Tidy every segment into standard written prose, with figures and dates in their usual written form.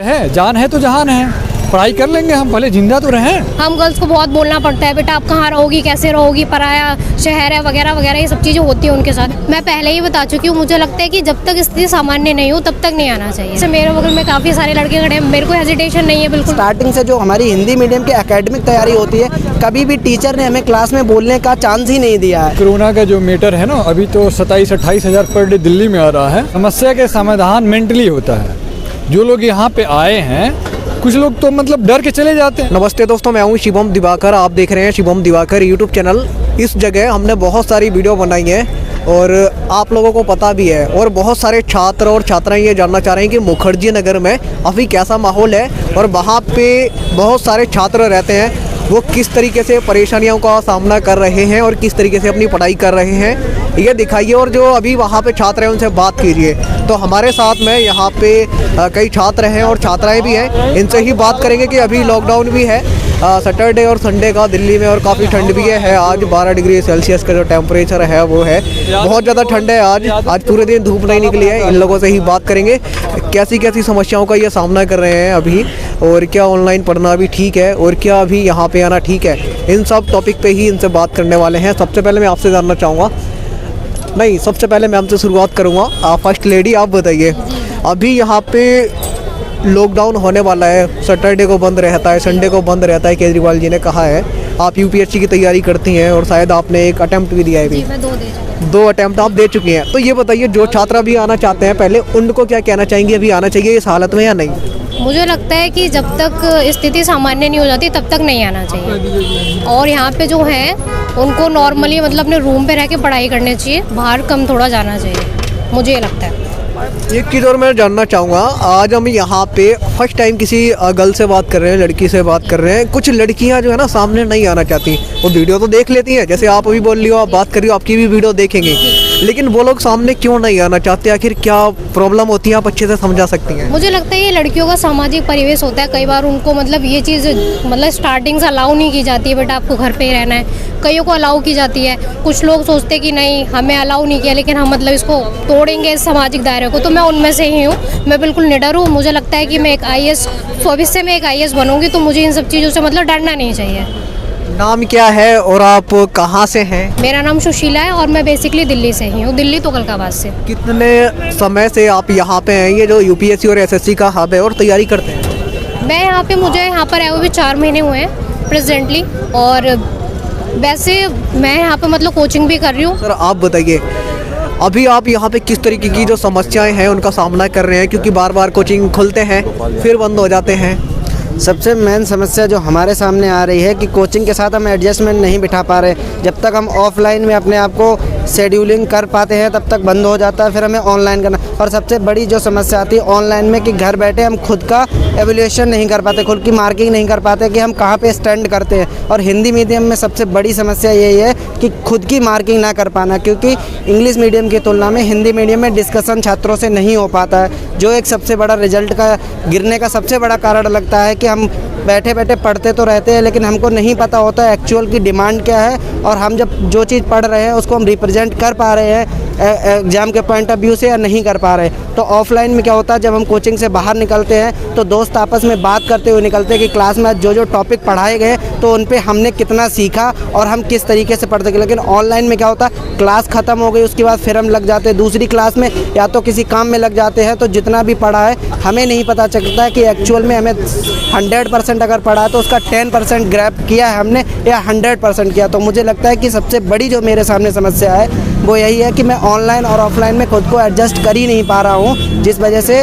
है, जान है तो जहान है, पढ़ाई कर लेंगे हम, पहले जिंदा तो रहें। हम गर्ल्स को बहुत बोलना पड़ता है, बेटा आप कहाँ रहोगी, कैसे रहोगी, पराया शहर है वगैरह वगैरह, ये सब चीज़ें होती है उनके साथ। मैं पहले ही बता चुकी हूँ, मुझे लगता है कि जब तक स्थिति सामान्य नहीं हो तब तक नहीं आना चाहिए। जैसे मेरे बगल में काफ़ी सारे लड़के खड़े हैं, मेरे को हेजिटेशन नहीं है बिल्कुल। स्टार्टिंग से जो हमारी हिंदी मीडियम की एकेडमिक तैयारी होती है, कभी भी टीचर ने हमें क्लास में बोलने का चांस ही नहीं दिया है। कोरोना का जो मैटर है ना, अभी तो 27-28 हज़ार पर डे दिल्ली में आ रहा है। समस्या के समाधान मेंटली होता है। जो लोग यहाँ पे आए हैं, कुछ लोग तो मतलब डर के चले जाते हैं। नमस्ते दोस्तों, मैं हूँ शिवम दिवाकर, आप देख रहे हैं शिवम दिवाकर यूट्यूब चैनल। इस जगह हमने बहुत सारी वीडियो बनाई है और आप लोगों को पता भी है, और बहुत सारे छात्र और छात्राएं ये जानना चाह रहे हैं कि मुखर्जी नगर में अभी कैसा माहौल है और वहाँ पे बहुत सारे छात्र रहते हैं, वो किस तरीके से परेशानियों का सामना कर रहे हैं और किस तरीके से अपनी पढ़ाई कर रहे हैं, ये दिखाइए। और जो अभी वहाँ पे छात्र हैं उनसे बात कीजिए। तो हमारे साथ में यहाँ पे कई छात्र हैं और छात्राएं भी हैं, इनसे ही बात करेंगे कि अभी लॉकडाउन भी है सैटरडे और संडे का दिल्ली में, और काफ़ी ठंड भी है। आज 12 डिग्री सेल्सियस का जो टेम्परेचर है वो है, बहुत ज़्यादा ठंड है। आज पूरे दिन धूप नहीं निकली है। इन लोगों से ही बात करेंगे कैसी कैसी समस्याओं का ये सामना कर रहे हैं अभी, और क्या ऑनलाइन पढ़ना भी ठीक है और क्या अभी यहाँ पे आना ठीक है। इन सब टॉपिक पे ही इनसे बात करने वाले हैं। सबसे पहले मैं आपसे जानना चाहूँगा, नहीं सबसे पहले मैं आपसे शुरुआत करूँगा। फर्स्ट लेडी आप बताइए, अभी यहाँ पे लॉकडाउन होने वाला है, सैटरडे को बंद रहता है, संडे को बंद रहता है, केजरीवाल जी ने कहा है। आप यूपीएससी की तैयारी करती हैं और शायद आपने एक अटेम्प्ट भी दिया है। जी, मैं 2 अटेम्प्ट आप दे चुकी हैं। तो ये बताइए, जो छात्र अभी आना चाहते हैं, पहले उनको क्या कहना चाहेंगे, अभी आना चाहिए इस हालत में या नहीं? मुझे लगता है कि जब तक स्थिति सामान्य नहीं हो जाती तब तक नहीं आना चाहिए। और यहाँ पे जो है उनको नॉर्मली मतलब अपने रूम पे रह के पढ़ाई करनी चाहिए, बाहर कम थोड़ा जाना चाहिए, मुझे ये लगता है। एक चीज़ और मैं जानना चाहूँगा, आज हम यहाँ पे फर्स्ट टाइम किसी गर्ल से बात कर रहे हैं, लड़की से बात कर रहे हैं। कुछ लड़कियाँ जो है ना सामने नहीं आना चाहती, वो वीडियो तो देख लेती हैं, जैसे आप अभी बोल रही हो, आप बात कर रही हो, आपकी भी वीडियो देखेंगे, लेकिन वो लोग सामने क्यों नहीं आना चाहते? आखिर क्या प्रॉब्लम होती है, आप अच्छे से समझा सकती हैं? मुझे लगता है ये लड़कियों का सामाजिक परिवेश होता है। कई बार उनको मतलब ये चीज़ मतलब स्टार्टिंग से अलाउ नहीं की जाती है, बेटा आपको घर पे ही रहना है। कईयों को अलाउ की जाती है, कुछ लोग सोचते कि नहीं हमें अलाउ नहीं किया, लेकिन हम मतलब इसको तोड़ेंगे इस सामाजिक दायरे को। तो मैं उनमें से ही हूँ, मैं बिल्कुल निडर हूँ। मुझे लगता है कि मैं एक IAS भविष्य में एक IAS बनूंगी, तो मुझे इन सब चीज़ों से मतलब डरना नहीं चाहिए। नाम क्या है और आप कहाँ से हैं? मेरा नाम सुशीला है और मैं बेसिकली दिल्ली से ही हूँ, दिल्ली तुगलकाबाद से। कितने समय से आप यहाँ पे हैं, ये जो यूपीएससी और एसएससी का हब है, और तैयारी करते हैं? मैं यहाँ पे मुझे यहाँ पर आए हुए 4 महीने हुए हैं प्रेजेंटली, और वैसे मैं यहाँ पे मतलब कोचिंग भी कर रही हूँ। सर आप बताइए, अभी आप यहाँ पे किस तरीके की जो समस्याएं हैं उनका सामना कर रहे हैं, क्योंकि बार बार कोचिंग खुलते हैं फिर बंद हो जाते हैं? सबसे मेन समस्या जो हमारे सामने आ रही है कि कोचिंग के साथ हम एडजस्टमेंट नहीं बिठा पा रहे। जब तक हम ऑफलाइन में अपने आप को शेड्यूलिंग कर पाते हैं तब तक बंद हो जाता है, फिर हमें ऑनलाइन करना। और सबसे बड़ी जो समस्या आती है ऑनलाइन में कि घर बैठे हम खुद का एवल्यूएशन नहीं कर पाते, खुद की मार्किंग नहीं कर पाते कि हम कहाँ पे स्टैंड करते हैं। और हिंदी मीडियम में सबसे बड़ी समस्या यही है कि खुद की मार्किंग ना कर पाना, क्योंकि इंग्लिश मीडियम की तुलना में हिंदी मीडियम में डिस्कशन छात्रों से नहीं हो पाता है, जो एक सबसे बड़ा रिजल्ट का गिरने का सबसे बड़ा कारण लगता है। कि हम बैठे बैठे पढ़ते तो रहते हैं, लेकिन हमको नहीं पता होता है एक्चुअल की डिमांड क्या है, और हम जब जो चीज़ पढ़ रहे हैं उसको हम रिप्रेजेंट कर पा रहे हैं एग्ज़ाम के पॉइंट ऑफ व्यू से या नहीं कर पा रहे। तो ऑफलाइन में क्या होता है, जब हम कोचिंग से बाहर निकलते हैं तो दोस्त आपस में बात करते हुए निकलते हैं कि क्लास में जो जो टॉपिक पढ़ाए गए तो उन पे हमने कितना सीखा और हम किस तरीके से पढ़ते गए। लेकिन ऑनलाइन में क्या होता है, क्लास ख़त्म हो गई उसके बाद फिर हम लग जाते हैं दूसरी क्लास में, या तो किसी काम में लग जाते हैं, तो जितना भी पढ़ा है हमें नहीं पता चलता है कि एक्चुअल में हमें 100% अगर पढ़ा है तो उसका 10% ग्रैब किया है हमने या 100% किया। तो मुझे लगता है कि सबसे बड़ी जो मेरे सामने समस्या है वो यही है कि मैं ऑनलाइन और ऑफलाइन में खुद को एडजस्ट कर ही नहीं पा रहा हूँ, जिस वजह से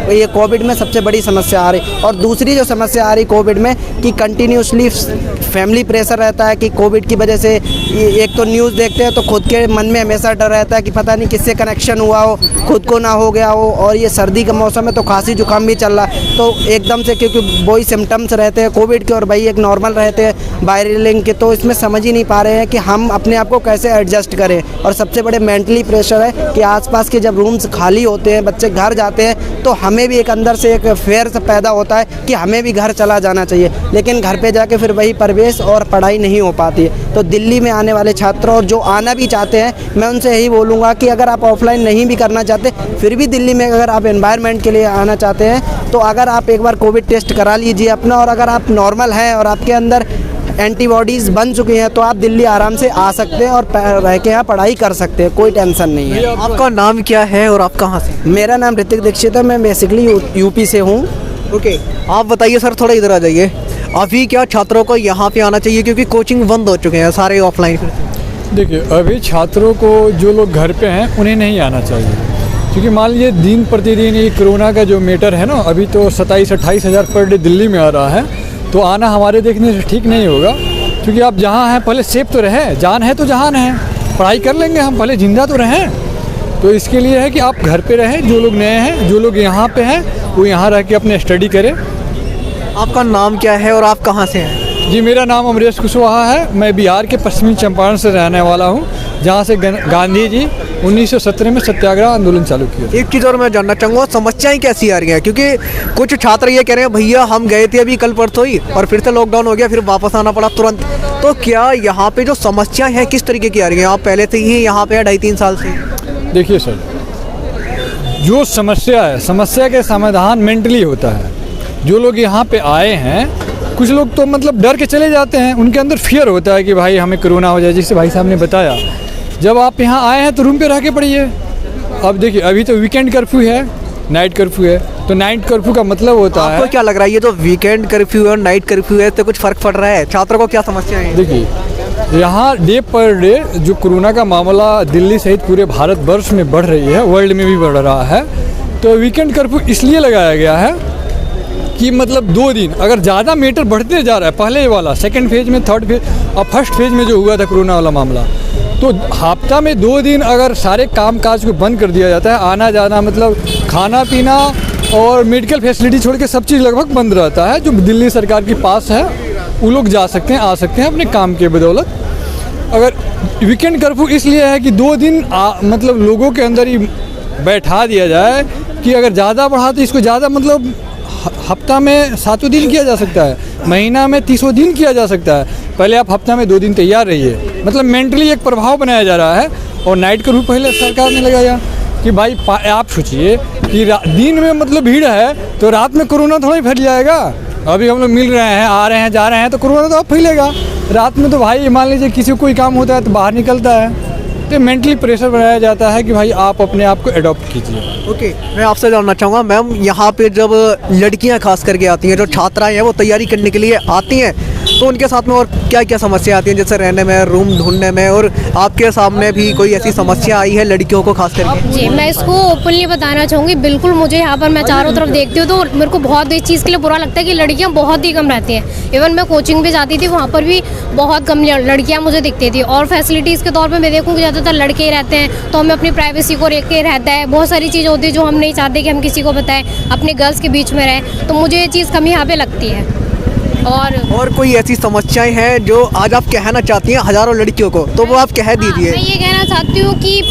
ये कोविड में सबसे बड़ी समस्या आ रही। और दूसरी जो समस्या आ रही कोविड में कि कंटिन्यूसली फैमिली प्रेशर रहता है कि कोविड की वजह से एक तो न्यूज़ देखते हैं तो खुद के मन में हमेशा डर रहता है कि पता नहीं किससे कनेक्शन हुआ हो, खुद को ना हो गया हो। और ये सर्दी का मौसम है तो खांसी जुकाम भी चल रहा है, तो एकदम से क्योंकि वही सिम्टम्स रहते हैं कोविड के और वही एक नॉर्मल रहते हैं वायरल के, तो इसमें समझ ही नहीं पा रहे हैं कि हम अपने आप को कैसे एडजस्ट करें। और सबसे बड़े मेंटली प्रेशर है कि आसपास के जब रूम्स खाली होते हैं, बच्चे घर जाते हैं, तो हमें भी एक अंदर से एक फेयर से पैदा होता है कि हमें भी घर चला जाना चाहिए, लेकिन घर पे जाके फिर वही परिवेश और पढ़ाई नहीं हो पाती है। तो दिल्ली में आने वाले छात्र और जो आना भी चाहते हैं, मैं उनसे यही बोलूँगा कि अगर आप ऑफलाइन नहीं भी करना चाहते, फिर भी दिल्ली में अगर आप एनवायरनमेंट के लिए आना चाहते हैं तो अगर आप एक बार कोविड टेस्ट करा लीजिए अपना, और अगर आप नॉर्मल हैं और आपके अंदर एंटीबॉडीज़ बन चुकी हैं तो आप दिल्ली आराम से आ सकते हैं और रह के यहाँ पढ़ाई कर सकते हैं, कोई टेंशन नहीं है। आपका नाम क्या है और आप कहाँ से? मेरा नाम ऋतिक दीक्षित है, मैं बेसिकली यूपी से हूँ। ओके, आप बताइए सर, थोड़ा इधर आ जाइए। अभी क्या छात्रों को यहाँ पे आना चाहिए क्योंकि कोचिंग बंद हो चुके हैं सारे ऑफलाइन? देखिए, अभी छात्रों को जो लोग घर पे हैं उन्हें नहीं आना चाहिए, क्योंकि मान लीजिए दिन प्रतिदिन ये कोरोना का जो मैटर है ना, अभी तो 27-28 हज़ार पर डे दिल्ली में आ रहा है, तो आना हमारे देखने से ठीक नहीं होगा। क्योंकि आप जहाँ हैं पहले सेफ तो रहें, जान है तो जहान है, पढ़ाई कर लेंगे हम, पहले जिंदा तो रहें। तो इसके लिए है कि आप घर पे रहें, जो लोग नए हैं, जो लोग यहाँ पे हैं वो यहाँ रह के अपने स्टडी करें। आपका नाम क्या है और आप कहाँ से हैं? जी, मेरा नाम अमरेश कुशवाहा है, मैं बिहार के पश्चिमी चंपारण से रहने वाला हूँ, जहाँ से गांधी जी 1917 में सत्याग्रह आंदोलन चालू किया। एक चीज़ और मैं जानना चाहूँगा, समस्याएं कैसी आ रही हैं? क्योंकि कुछ छात्र ये कह रहे हैं भैया हम गए थे अभी कल परसों ही और फिर से लॉकडाउन हो गया, फिर वापस आना पड़ा तुरंत। तो क्या यहाँ पे जो समस्याएं हैं किस तरीके की आ रही हैं? आप पहले से ही यहाँ पे 2.5-3 साल से? देखिए सर, जो समस्या है, समस्या के समाधान मेंटली होता है। जो लोग यहाँ पे आए हैं, कुछ लोग तो मतलब डर के चले जाते हैं, उनके अंदर फियर होता है कि भाई हमें कोरोना हो जाए। जैसे भाई साहब ने बताया, जब आप यहाँ आए हैं तो रूम पे रह के पढ़िए। अब देखिए, अभी तो वीकेंड कर्फ्यू है, नाइट कर्फ्यू है, तो नाइट कर्फ्यू का मतलब होता है। आपको क्या लग रहा है ये जो वीकेंड कर्फ्यू और नाइट कर्फ्यू है, तो कुछ फ़र्क पड़ रहा है? छात्रों को क्या समस्याएं हैं? देखिए, यहाँ डे पर डे जो कोरोना का मामला दिल्ली सहित पूरे भारत वर्ष में बढ़ रही है, वर्ल्ड में भी बढ़ रहा है, तो वीकेंड कर्फ्यू इसलिए लगाया गया है कि मतलब 2 दिन अगर ज़्यादा मैटर बढ़ते जा रहा है, पहले वाला सेकंड फेज में, थर्ड फेज और फर्स्ट फेज में जो हुआ था कोरोना वाला मामला, तो हफ्ता में 2 दिन अगर सारे काम काज को बंद कर दिया जाता है, आना जाना मतलब खाना पीना और मेडिकल फैसिलिटी छोड़ के सब चीज़ लगभग बंद रहता है। जो दिल्ली सरकार के पास है वो लोग जा सकते हैं, आ सकते हैं अपने काम के बदौलत। अगर वीकेंड कर्फ्यू इसलिए है कि 2 दिन मतलब लोगों के अंदर ही बैठा दिया जाए कि अगर ज़्यादा बढ़ा तो इसको ज़्यादा मतलब हफ्ता में 7 दिन किया जा सकता है, महीना में 30 दिन किया जा सकता है। पहले आप हफ्ता में 2 दिन तैयार रहिए, मतलब मेंटली एक प्रभाव बनाया जा रहा है। और नाइट कर्फ्यू पहले सरकार ने लगाया कि भाई आप सोचिए कि दिन में मतलब भीड़ है तो रात में कोरोना थोड़ा ही फैल जाएगा। अभी हम लोग मिल रहे हैं, आ रहे हैं, जा रहे हैं, तो कोरोना तो अब फैलेगा। रात में तो भाई मान लीजिए किसी को कोई काम होता है तो बाहर निकलता है, तो मेंटली प्रेशर बनाया जाता है कि भाई आप अपने आप को एडॉप्ट कीजिए। ओके, मैं आपसे जानना चाहूँगा मैम, यहाँ पे जब लड़कियाँ खास करके आती हैं, जो छात्राएं हैं वो तैयारी करने के लिए आती हैं, तो उनके साथ में और क्या क्या समस्या आती हैं? जैसे रहने में, रूम ढूंढने में, और आपके सामने भी कोई ऐसी समस्या आई है लड़कियों को खास करके? जी, मैं इसको ओपनली बताना चाहूँगी। बिल्कुल, मुझे यहाँ पर मैं चारों तरफ देखती हूँ तो मेरे को बहुत इस चीज़ के लिए बुरा लगता है कि लड़कियाँ बहुत ही कम रहती हैं। इवन मैं कोचिंग भी जाती थी, वहाँ पर भी बहुत कम लड़कियाँ मुझे दिखती थी। और फैसिलिटीज़ के तौर पर मैं देखूँ कि ज़्यादातर लड़के ही रहते हैं, तो हमें अपनी प्राइवेसी को लेकर रहता है। बहुत सारी चीज़ होती है जो हम नहीं चाहते कि हम किसी को बताएं, अपने गर्ल्स के बीच में रहें, तो मुझे ये चीज़ कमी यहाँ पे लगती है। और कोई ऐसी समस्याएं हैं जो आज आप कहना चाहती हैं हज़ारों लड़कियों को, तो वो आप कह दीजिए। मैं ये कहना चाहती हूँ कि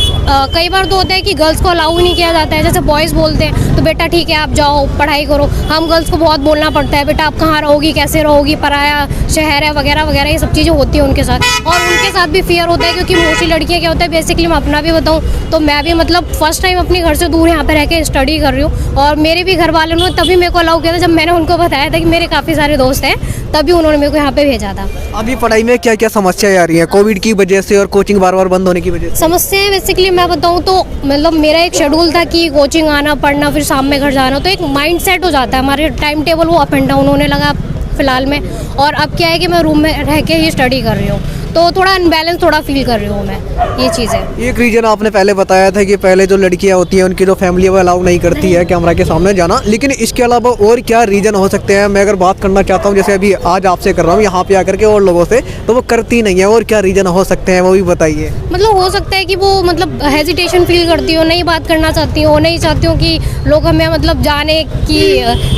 कई बार तो होता है कि गर्ल्स को अलाउ नहीं किया जाता है। जैसे बॉयज़ बोलते हैं तो बेटा ठीक है आप जाओ पढ़ाई करो, हम गर्ल्स को बहुत बोलना पड़ता है, बेटा आप कहाँ रहोगी, कैसे रहोगी, पराया शहर है वगैरह वगैरह, ये सब चीज़ें होती हैं उनके साथ। और उनके साथ भी फियर होता है, क्योंकि मोस्टली लड़कियाँ क्या होता है, बेसिकली मैं अपना भी बताऊँ तो मैं भी मतलब फर्स्ट टाइम अपने घर से दूर यहाँ पर रह के स्टडी कर रही हूँ। और मेरे भी घर वालों ने तभी मेरे को अलाउ किया था जब मैंने उनको बताया था कि मेरे काफ़ी सारे दोस्त हैं, तभी उन्होंने मेरे को यहाँ पे भेजा था। अभी पढ़ाई में क्या क्या समस्याएं आ रही हैं कोविड की वजह से और कोचिंग बार बार बंद होने की वजह से? समस्याएं बेसिकली मैं बताऊँ तो मतलब मेरा एक शेड्यूल था कि कोचिंग आना, पढ़ना, फिर शाम में घर जाना, तो एक माइंड सेट हो जाता है, हमारे टाइम टेबल वो अप एंड डाउन होने लगा फ़िलहाल में। और अब क्या है कि मैं रूम में रह के ही स्टडी कर रही हूँ, तो थोड़ा अनबैलेंस थोड़ा फील कर रही हूँ मैं, ये चीज़ है। एक रीज़न आपने पहले बताया था कि पहले जो लड़कियां होती हैं उनकी जो फैमिली है वो अलाउ नहीं करती है कैमरा के सामने जाना, लेकिन इसके अलावा और क्या रीज़न हो सकते हैं? मैं अगर बात करना चाहता हूँ, जैसे अभी आज आपसे कर रहा हूँ यहाँ पे आकर के और लोगों से, तो वो करती नहीं है, और क्या रीज़न हो सकते हैं वो भी बताइए। मतलब हो सकता है कि वो मतलब हेजिटेशन फील करती हो, नहीं बात करना चाहती हो, नहीं चाहती हो कि लोग हमें मतलब जाने कि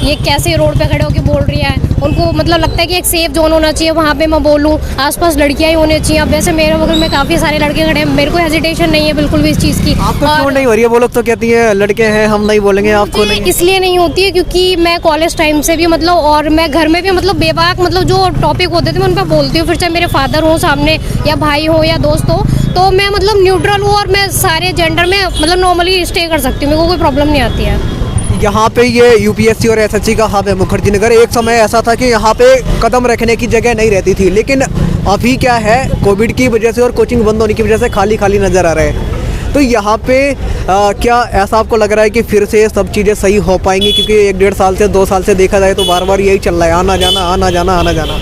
ये कैसे रोड पे खड़े होकर बोल रही है। उनको मतलब लगता है कि एक सेफ जोन होना चाहिए, वहाँ पे मैं बोलूँ, आसपास लड़कियाँ ही होनी चाहिए। अब वैसे मेरे बगल में काफ़ी सारे लड़के खड़े हैं, मेरे को हेजिटेशन नहीं है बिल्कुल भी इस चीज़ की। आपको क्यों नहीं हो रही है? वो लोग तो कहती है लड़के हैं हम नहीं बोलेंगे, आपको नहीं? इसलिए नहीं होती है क्योंकि मैं कॉलेज टाइम से भी मतलब, और मैं घर में भी मतलब बेबाक मतलब जो टॉपिक होते थे मैं उन पर बोलती हूँ, फिर चाहे मेरे फादर हो सामने या भाई हो या दोस्त हो, तो मैं मतलब न्यूट्रल हूँ और मैं सारे जेंडर में मतलब नॉर्मली स्टे कर सकती हूँ, मेरे को कोई प्रॉब्लम नहीं आती है। यहाँ पे ये यूपीएससी और एसएससी का हब है मुखर्जी नगर। एक समय ऐसा था कि यहाँ पे कदम रखने की जगह नहीं रहती थी, लेकिन अभी क्या है, कोविड की वजह से और कोचिंग बंद होने की वजह से खाली खाली नज़र आ रहे हैं। तो यहाँ पे क्या ऐसा आपको लग रहा है कि फिर से सब चीज़ें सही हो पाएंगी? क्योंकि 1-1.5 साल से 2 साल से देखा जाए तो बार बार यही चल रहा है, आना जाना आना जाना आना जाना।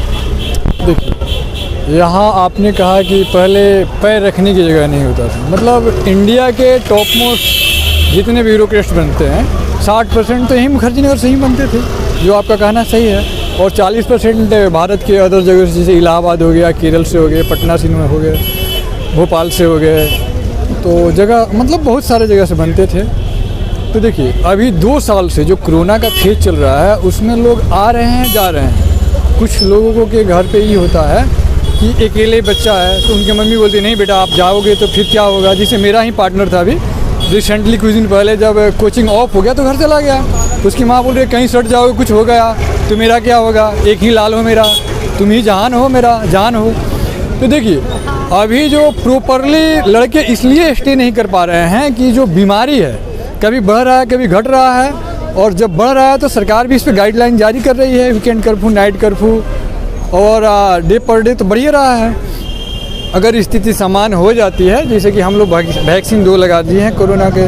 देखिए, यहाँ आपने कहा कि पहले पैर रखने की जगह नहीं होता था। मतलब इंडिया के टॉप मोस्ट जितने ब्यूरोक्रेट्स बनते हैं 60% तो यहीं मुखर्जी नगर से ही बनते थे, जो आपका कहना सही है। और 40% भारत के अदर जगह से, जैसे इलाहाबाद हो गया, केरल से हो गए, पटना से हो गए, भोपाल से हो गए, तो जगह मतलब बहुत सारे जगह से बनते थे। तो देखिए, अभी 2 साल से जो कोरोना का फेज चल रहा है उसमें लोग आ रहे हैं जा रहे हैं। कुछ लोगों को के घर पे ये होता है कि अकेले बच्चा है तो उनकी मम्मी बोलती नहीं बेटा आप जाओगे तो फिर क्या होगा। जैसे मेरा ही पार्टनर था अभी रिसेंटली, कुछ दिन पहले जब कोचिंग ऑफ हो गया तो घर चला गया। उसकी माँ बोल रही कहीं सट जाओगे, कुछ हो गया तो मेरा क्या होगा, एक ही लाल हो मेरा, तुम ही जहान हो, मेरा जान हो। तो देखिए, अभी जो प्रॉपरली लड़के इसलिए स्टे नहीं कर पा रहे हैं कि जो बीमारी है कभी बढ़ रहा है कभी घट रहा है, और जब बढ़ रहा है तो सरकार भी इस पर गाइडलाइन जारी कर रही है, वीकेंड कर्फ्यू, नाइट कर्फ्यू और डे पर डे तो बढ़ ही रहा है। अगर स्थिति समान हो जाती है, जैसे कि हम लोग वैक्सीन 2 लगा दिए हैं कोरोना के,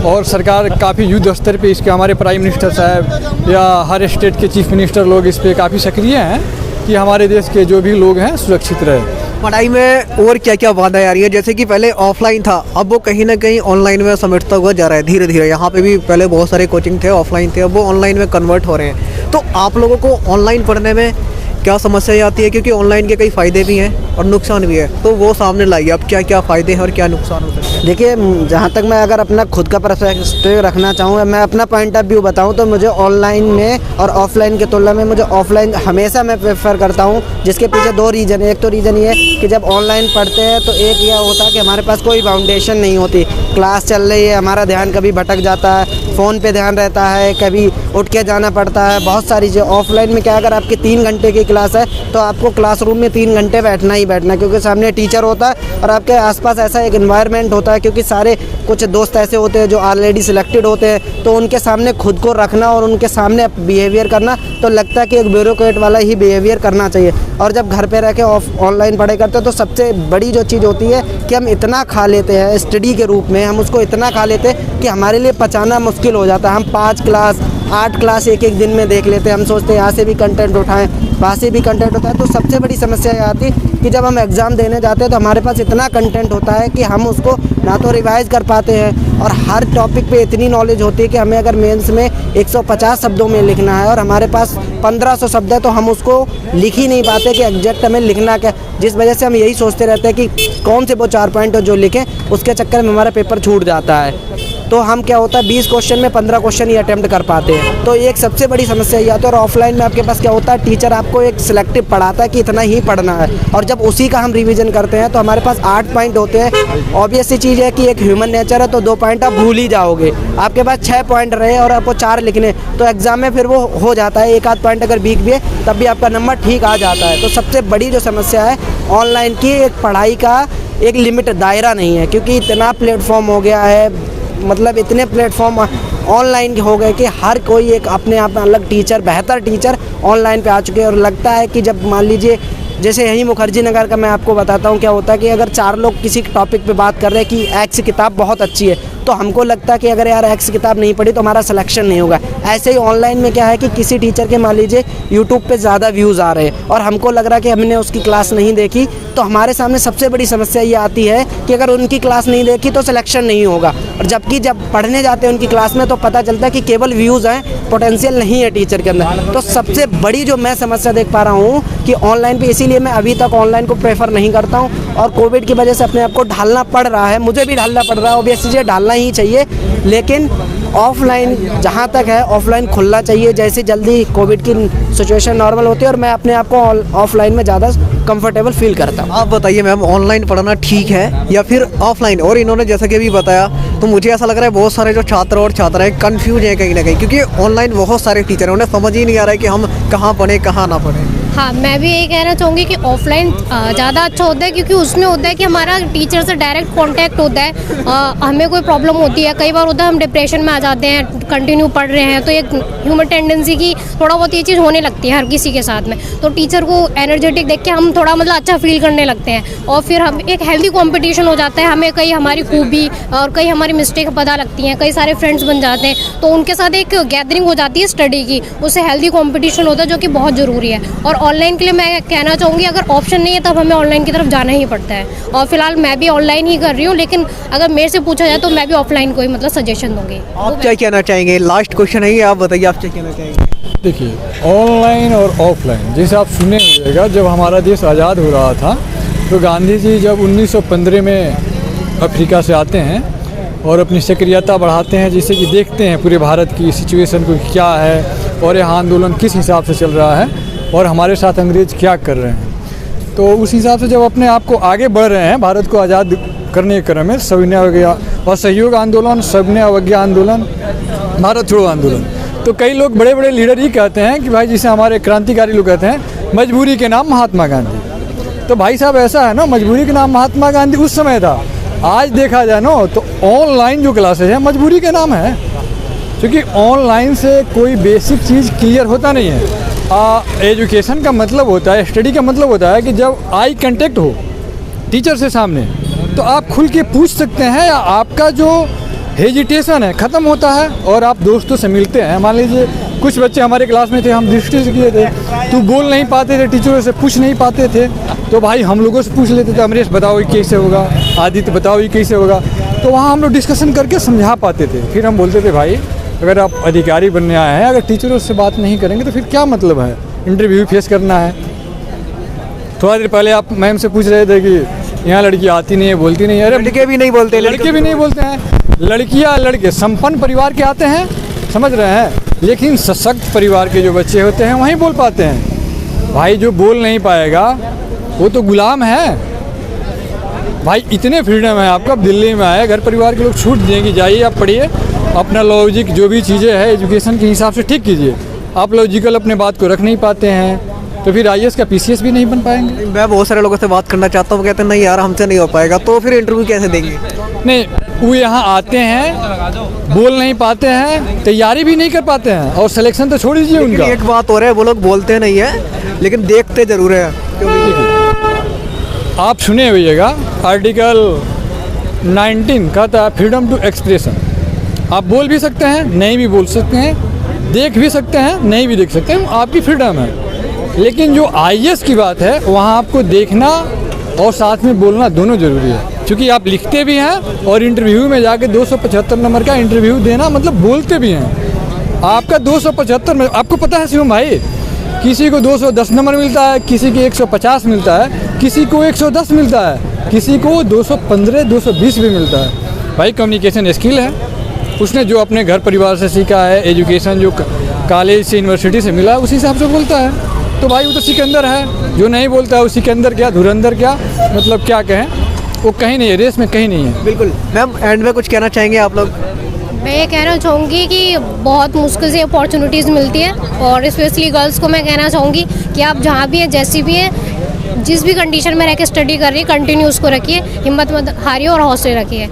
और सरकार काफ़ी युद्ध स्तर पे इसके, हमारे प्राइम मिनिस्टर साहब या हर स्टेट के चीफ मिनिस्टर लोग इस पर काफ़ी सक्रिय हैं कि हमारे देश के जो भी लोग हैं सुरक्षित रहे। पढ़ाई में और क्या क्या बाधाएं आ रही है? जैसे कि पहले ऑफलाइन था, अब वो कहीं ना कहीं ऑनलाइन में समेटता हुआ जा रहा है धीरे धीरे। यहाँ पे भी पहले बहुत सारे कोचिंग थे ऑफलाइन थे, अब वो ऑनलाइन में कन्वर्ट हो रहे हैं। तो आप लोगों को ऑनलाइन पढ़ने में क्या समस्याएं आती है? क्योंकि ऑनलाइन के कई फ़ायदे भी हैं और नुकसान भी है, तो वो सामने लाइए। अब क्या क्या फ़ायदे हैं और क्या नुकसान हो सकते हैं? देखिए, जहाँ तक मैं अगर अपना खुद का पर्सपेक्टिव रखना चाहूँ, मैं अपना पॉइंट ऑफ व्यू बताऊँ तो मुझे ऑनलाइन में और ऑफलाइन के तुलना में मुझे ऑफलाइन हमेशा मैं प्रेफर करता हूँ, जिसके पीछे 2 रीज़न है। एक तो रीज़न ये कि जब ऑनलाइन पढ़ते हैं तो एक यह होता है कि हमारे पास कोई फाउंडेशन नहीं होती, क्लास चल रही है, हमारा ध्यान कभी भटक जाता है, फ़ोन पे ध्यान रहता है, कभी उठ के जाना पड़ता है, बहुत सारी चीज़ें। ऑफलाइन में क्या, अगर आपकी 3 घंटे की क्लास है तो आपको क्लासरूम में 3 घंटे बैठना ही बैठना, क्योंकि सामने टीचर होता है और आपके आसपास ऐसा एक एनवायरनमेंट होता है, क्योंकि सारे कुछ दोस्त ऐसे होते हैं जो ऑलरेडी सिलेक्टेड होते हैं, तो उनके सामने खुद को रखना और उनके सामने बिहेवियर करना तो लगता है कि एक ब्यूरोक्रेट वाला ही बिहेवियर करना चाहिए। और जब घर पे रह के ऑनलाइन पढ़ाई करते हैं तो सबसे बड़ी जो चीज़ होती है कि हम इतना खा लेते हैं स्टडी के रूप में, हम उसको इतना खा लेते हैं कि हमारे लिए पचाना मुश्किल हो जाता है। हम 5 क्लास 8 क्लास एक दिन में देख लेते हैं, हम सोचते हैं यहाँ से भी कंटेंट उठाएं, वहाँ से भी कंटेंट होता है। तो सबसे बड़ी समस्या ये आती है कि जब हम एग्ज़ाम देने जाते हैं तो हमारे पास इतना कंटेंट होता है कि हम उसको ना तो रिवाइज़ कर पाते हैं, और हर टॉपिक पे इतनी नॉलेज होती है कि हमें अगर मेंस में 150 शब्दों में लिखना है और हमारे पास 1500 शब्द है तो हम उसको लिख ही नहीं पाते कि एग्जैक्ट हमें लिखना क्या, जिस वजह से हम यही सोचते रहते हैं कि कौन से वो 4 पॉइंट जो लिखें, उसके चक्कर में हमारा पेपर छूट जाता है। तो हम क्या होता है 20 क्वेश्चन में 15 क्वेश्चन ही अटेम्प्ट कर पाते हैं। तो एक सबसे बड़ी समस्या ये आती है। और ऑफलाइन में आपके पास क्या होता है, टीचर आपको एक सिलेक्टिव पढ़ाता है कि इतना ही पढ़ना है, और जब उसी का हम रिवीजन करते हैं तो हमारे पास 8 पॉइंट होते हैं। ऑब्वियस सी चीज़ है कि एक ह्यूमन नेचर है, तो 2 पॉइंट आप भूल ही जाओगे। आपके पास 6 पॉइंट रहे और आपको 4 लिखने, तो एग्जाम में फिर वो हो जाता है, 1 आध पॉइंट अगर वीक भी है तब भी आपका नंबर ठीक आ जाता है। तो सबसे बड़ी जो समस्या है ऑनलाइन की, एक पढ़ाई का एक लिमिट दायरा नहीं है, क्योंकि इतना प्लेटफॉर्म हो गया है, मतलब इतने प्लेटफॉर्म ऑनलाइन हो गए कि हर कोई एक अपने आप में अलग टीचर, बेहतर टीचर ऑनलाइन पे आ चुके हैं। और लगता है कि जब मान लीजिए जैसे यहीं मुखर्जी नगर का मैं आपको बताता हूँ क्या होता है कि अगर 4 लोग किसी टॉपिक पे बात कर रहे हैं कि एक्स किताब बहुत अच्छी है, तो हमको लगता है कि अगर यार एक्स किताब नहीं पढ़ी तो हमारा सिलेक्शन नहीं होगा। ऐसे ही ऑनलाइन में क्या है कि किसी टीचर के मान लीजिए यूट्यूब पे ज़्यादा व्यूज़ आ रहे हैं और हमको लग रहा है कि हमने उसकी क्लास नहीं देखी, तो हमारे सामने सबसे बड़ी समस्या ये आती है कि अगर उनकी क्लास नहीं देखी तो सिलेक्शन नहीं होगा। और जबकि जब पढ़ने जाते हैं उनकी क्लास में तो पता चलता है कि केवल व्यूज़ हैं, पोटेंशियल नहीं है टीचर के अंदर। तो सबसे बड़ी जो मैं समस्या देख पा रहा हूँ कि ऑनलाइन पे, इसीलिए मैं अभी तक ऑनलाइन को प्रेफर नहीं करता हूँ। और कोविड की वजह से अपने आप को ढालना पड़ रहा है, मुझे भी ढालना पड़ रहा है, ऑब्वियसली ढालना ही चाहिए, लेकिन ऑफलाइन जहाँ तक है ऑफलाइन खुलना चाहिए जैसे जल्दी कोविड की सिचुएशन नॉर्मल होती है, और मैं अपने आप को ऑफलाइन में ज़्यादा कंफर्टेबल फील करता हूँ। आप बताइए मैम, ऑनलाइन पढ़ना ठीक है या फिर ऑफलाइन? और इन्होंने जैसा कि अभी बताया, तो मुझे ऐसा लग रहा है बहुत सारे जो छात्र और छात्राएं कंफ्यूज हैं कहीं ना कहीं, क्योंकि ऑनलाइन बहुत सारे टीचर हैं, उन्हें समझ ही नहीं आ रहा है कि हम कहाँ पढ़ें कहाँ ना पढ़ें। हाँ, मैं भी यही कहना चाहूँगी कि ऑफलाइन ज़्यादा अच्छा होता है, क्योंकि उसमें होता है कि हमारा टीचर से डायरेक्ट कांटेक्ट होता है। हमें कोई प्रॉब्लम होती है, कई बार होता है हम डिप्रेशन में आ जाते हैं, कंटिन्यू पढ़ रहे हैं, तो एक ह्यूमन टेंडेंसी की थोड़ा बहुत ये चीज़ होने लगती है हर किसी के साथ में। तो टीचर को एनर्जेटिक देख के हम थोड़ा मतलब अच्छा फील करने लगते हैं, और फिर हम एक हेल्दी कॉम्पिटिशन हो जाता है। हमें कई हमारी खूबी और कई हमारी मिस्टेक पता लगती हैं, कई सारे फ्रेंड्स बन जाते हैं, तो उनके साथ एक गैदरिंग हो जाती है स्टडी की, उससे हेल्दी कॉम्पिटिशन होता है, जो कि बहुत ज़रूरी है। और ऑनलाइन के लिए मैं कहना चाहूँगी, अगर ऑप्शन नहीं है तब हमें ऑनलाइन की तरफ जाना ही पड़ता है। और फिलहाल मैं भी ऑनलाइन ही कर रही हूँ, लेकिन अगर मेरे से पूछा जाए तो मैं भी ऑफलाइन को ही मतलब सजेशन दूँगी। आप क्या कहना चाहेंगे? लास्ट क्वेश्चन है ये, आप बताइए आप क्या कहना चाहेंगे? देखिए, ऑनलाइन और ऑफलाइन जैसे आप सुने होइएगा, जब हमारा देश आज़ाद हो रहा था तो गांधी जी जब 1915 में अफ्रीका से आते हैं और अपनी सक्रियता बढ़ाते हैं, जिससे कि देखते हैं पूरे भारत की सिचुएशन को क्या है और यहाँ आंदोलन किस हिसाब से चल रहा है और हमारे साथ अंग्रेज़ क्या कर रहे हैं, तो उस हिसाब से जब अपने आप को आगे बढ़ रहे हैं भारत को आज़ाद करने के क्रम में सविनय अवज्ञा असहयोग आंदोलन, सविनय अवज्ञा आंदोलन, भारत छोड़ो आंदोलन, तो कई लोग बड़े बड़े लीडर ही कहते हैं कि भाई, जिसे हमारे क्रांतिकारी लोग कहते हैं मजबूरी के नाम महात्मा गांधी। तो भाई साहब ऐसा है ना, मजबूरी के नाम महात्मा गांधी उस समय था, आज देखा जाए ना तो ऑनलाइन जो क्लासेज है मजबूरी के नाम है, क्योंकि ऑनलाइन से कोई बेसिक चीज़ क्लियर होता नहीं है। एजुकेशन का मतलब होता है, स्टडी का मतलब होता है कि जब आई कांटेक्ट हो टीचर से सामने, तो आप खुल के पूछ सकते हैं, या आपका जो हेजिटेशन है ख़त्म होता है और आप दोस्तों से मिलते हैं। मान लीजिए कुछ बच्चे हमारे क्लास में थे, हम दृष्टि से किए थे, तो बोल नहीं पाते थे, टीचरों से पूछ नहीं पाते थे, तो भाई हम लोगों से पूछ लेते थे, अमरीश बताओ ये कैसे होगा, आदित्य बताओ ये कैसे होगा, तो वहाँ हम लोग डिस्कशन करके समझा पाते थे। फिर हम बोलते थे भाई, अगर आप अधिकारी बनने आए हैं, अगर टीचरों से बात नहीं करेंगे तो फिर क्या मतलब है, इंटरव्यू फेस करना है। थोड़ा देर पहले आप मैम से पूछ रहे थे कि यहाँ लड़की आती नहीं है, बोलती नहीं है। अरे लड़के भी नहीं बोलते, लड़के भी नहीं बोलते हैं, लड़कियाँ लड़के संपन्न परिवार के आते हैं, समझ रहे हैं, लेकिन सशक्त परिवार के जो बच्चे होते हैं वहीं बोल पाते हैं। भाई जो बोल नहीं पाएगा वो तो गुलाम है। भाई इतने फ्रीडम है आपको, अब दिल्ली में आए, घर परिवार के लोग छूट देंगे, जाइए आप पढ़िए, अपना लॉजिक जो भी चीज़ें हैं एजुकेशन के हिसाब से ठीक कीजिए। आप लॉजिकल अपने बात को रख नहीं पाते हैं तो फिर IAS का PCS भी नहीं बन पाएंगे। मैं बहुत सारे लोगों से बात करना चाहता हूँ, वो कहते हैं नहीं यार हमसे नहीं हो पाएगा, तो फिर इंटरव्यू कैसे देंगे? नहीं, वो यहाँ आते हैं, बोल नहीं पाते हैं, तैयारी भी नहीं कर पाते हैं, और सिलेक्शन तो छोड़ दीजिए उनका। एक बात हो रहा है, वो लोग बोलते नहीं है लेकिन देखते जरूर है। आप सुने होइएगा आर्टिकल 19 कहता है फ्रीडम टू एक्सप्रेशन। आप बोल भी सकते हैं, नहीं भी बोल सकते हैं, देख भी सकते हैं, नहीं भी देख सकते हैं, आपकी फ्रीडम है। लेकिन जो IAS की बात है, वहाँ आपको देखना और साथ में बोलना दोनों ज़रूरी है, क्योंकि आप लिखते भी हैं और इंटरव्यू में जाके 275 नंबर का इंटरव्यू देना मतलब बोलते भी हैं। आपका 275 में आपको पता है शिवम भाई, किसी को 210 नंबर मिलता है, किसी को 150 मिलता है, किसी को 110 मिलता है, किसी को 215 220 भी मिलता है। भाई कम्युनिकेशन स्किल है, उसने जो अपने घर परिवार से सीखा है, एजुकेशन जो कॉलेज से यूनिवर्सिटी से मिला, उसी हिसाब से बोलता है। तो भाई वो तो सिकंदर है, जो नहीं बोलता है वो सिकंदर क्या, धुरंधर क्या, मतलब क्या कहें, वो कहीं नहीं है, रेस में कहीं नहीं है। बिल्कुल। मैम एंड में कुछ कहना चाहेंगे आप लोग? मैं ये कहना चाहूँगी कि बहुत मुश्किल से अपॉर्चुनिटीज़ मिलती है, और स्पेशली गर्ल्स को मैं कहना चाहूँगी कि आप जहाँ भी हैं, जैसी भी हैं, जिस भी कंडीशन में रह के स्टडी कर रही है, कंटिन्यू उसको रखिए, हिम्मत मत हारिए और हौसले रखिए।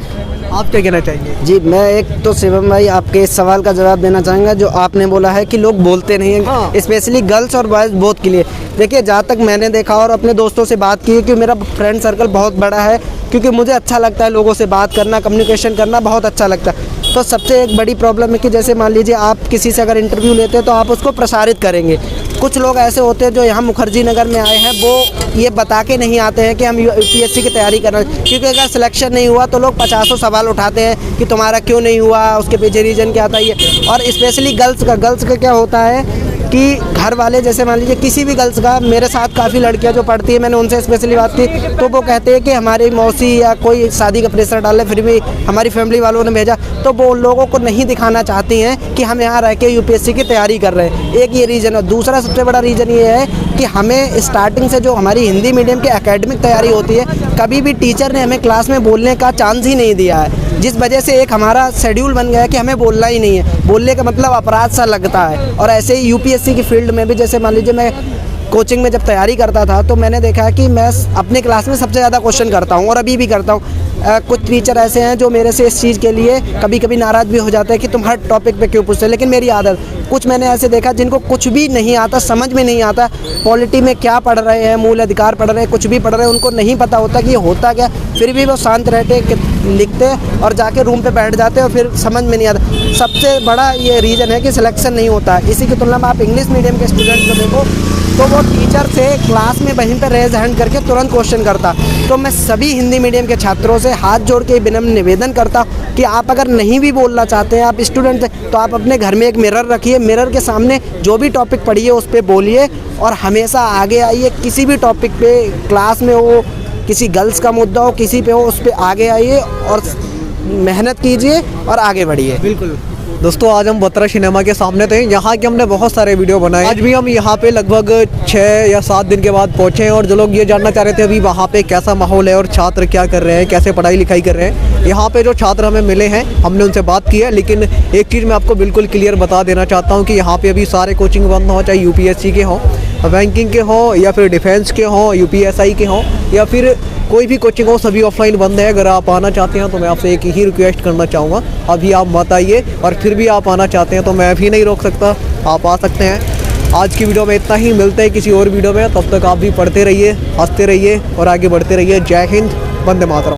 आप क्या कहना चाहेंगे? जी, मैं एक तो शिवम भाई आपके इस सवाल का जवाब देना चाहूँगा जो आपने बोला है कि लोग बोलते नहीं हैं। हाँ। स्पेशली गर्ल्स और बॉयज़ बोथ के लिए। देखिए, जहाँ तक मैंने देखा और अपने दोस्तों से बात की है कि मेरा फ्रेंड सर्कल बहुत बड़ा है, क्योंकि मुझे अच्छा लगता है लोगों से बात करना, कम्युनिकेशन करना बहुत अच्छा लगता है। तो सबसे एक बड़ी प्रॉब्लम है कि जैसे मान लीजिए आप किसी से अगर इंटरव्यू लेते हैं तो आप उसको प्रसारित करेंगे। कुछ लोग ऐसे होते हैं जो यहाँ मुखर्जी नगर में आए हैं, वो ये बता के नहीं आते हैं कि हम UPSC की तैयारी कर रहे हैं, क्योंकि अगर सिलेक्शन नहीं हुआ तो लोग 50 सवाल उठाते हैं कि तुम्हारा क्यों नहीं हुआ, उसके पीछे रीज़न क्या था ये। और स्पेशली गर्ल्स का क्या होता है कि घर वाले, जैसे मान लीजिए किसी भी गर्ल्स का, मेरे साथ काफ़ी लड़कियां जो पढ़ती है, मैंने उनसे स्पेशली बात की तो वो कहते हैं कि हमारी मौसी या कोई शादी का प्रेशर डाले, फिर भी हमारी फैमिली वालों ने भेजा, तो वो लोगों को नहीं दिखाना चाहती हैं कि हम यहाँ रह के UPSC की तैयारी कर रहे हैं। एक ये रीज़न है। दूसरा सबसे बड़ा रीज़न ये है कि हमें स्टार्टिंग से जो हमारी हिंदी मीडियम की एकेडमिक तैयारी होती है, कभी भी टीचर ने हमें क्लास में बोलने का चांस ही नहीं दिया है, जिस वजह से एक हमारा शेड्यूल बन गया है कि हमें बोलना ही नहीं है। बोलने का मतलब अपराध सा लगता है। और ऐसे ही UPSC की फील्ड में भी, जैसे मान लीजिए मैं कोचिंग में जब तैयारी करता था तो मैंने देखा है कि मैं अपने क्लास में सबसे ज़्यादा क्वेश्चन करता हूँ और अभी भी करता हूँ। कुछ टीचर ऐसे हैं जो मेरे से इस चीज़ के लिए कभी कभी नाराज़ भी हो जाते हैं कि तुम हर टॉपिक पे क्यों पूछते हो, लेकिन मेरी आदत। कुछ मैंने ऐसे देखा जिनको कुछ भी नहीं आता, समझ में नहीं आता, पॉलिटी में क्या पढ़ रहे हैं, मूल अधिकार पढ़ रहे हैं, कुछ भी पढ़ रहे हैं, उनको नहीं पता होता कि ये होता क्या, फिर भी वो शांत रहते लिखते हैं और जाके रूम पे बैठ जाते हैं और फिर समझ में नहीं आता। सबसे बड़ा ये रीज़न है कि सिलेक्शन नहीं होता है। इसी की तुलना में आप इंग्लिश मीडियम के स्टूडेंट को देखो तो वो टीचर से क्लास में वहीं पर रेज हैंड करके तुरंत क्वेश्चन करता। तो मैं सभी हिंदी मीडियम के छात्रों से हाथ जोड़ के विनम्र निवेदन करता हूँ कि आप अगर नहीं भी बोलना चाहते हैं, आप स्टूडेंट हैं, तो आप अपने घर में एक मिरर रखिए, मिरर के सामने जो भी टॉपिक पढ़िए उस पर बोलिए और हमेशा आगे आइए। किसी भी टॉपिक पे क्लास में हो, किसी गर्ल्स का मुद्दा हो, किसी पे हो, उस पर आगे आइए और मेहनत कीजिए और आगे बढ़िए। बिल्कुल दोस्तों, आज हम बत्रा सिनेमा के सामने थे। यहाँ के हमने बहुत सारे वीडियो बनाए। आज भी हम यहाँ पे लगभग 6 या 7 दिन के बाद पहुँचे हैं और जो लोग ये जानना चाह रहे थे अभी वहाँ पे कैसा माहौल है और छात्र क्या कर रहे हैं, कैसे पढ़ाई लिखाई कर रहे हैं, यहाँ पे जो छात्र हमें मिले हैं हमने उनसे बात की है। लेकिन एक चीज़ मैं आपको बिल्कुल क्लियर बता देना चाहता हूँ कि यहाँ पे अभी सारे कोचिंग बंद हो, चाहे UPSC के हों, बैंकिंग के हों या फिर डिफेंस के हों, UPSI के हों या फिर कोई भी कोचिंग हो, सभी ऑफलाइन बंद है। अगर आप आना चाहते हैं तो मैं आपसे एक ही रिक्वेस्ट करना चाहूँगा, अभी आप मत आइए, और फिर भी आप आना चाहते हैं तो मैं भी नहीं रोक सकता, आप आ सकते हैं। आज की वीडियो में इतना ही, मिलते हैं किसी और वीडियो में। तब तक आप भी पढ़ते रहिए, हंसते रहिए और आगे बढ़ते रहिए। जय हिंद, वंदे मातरम।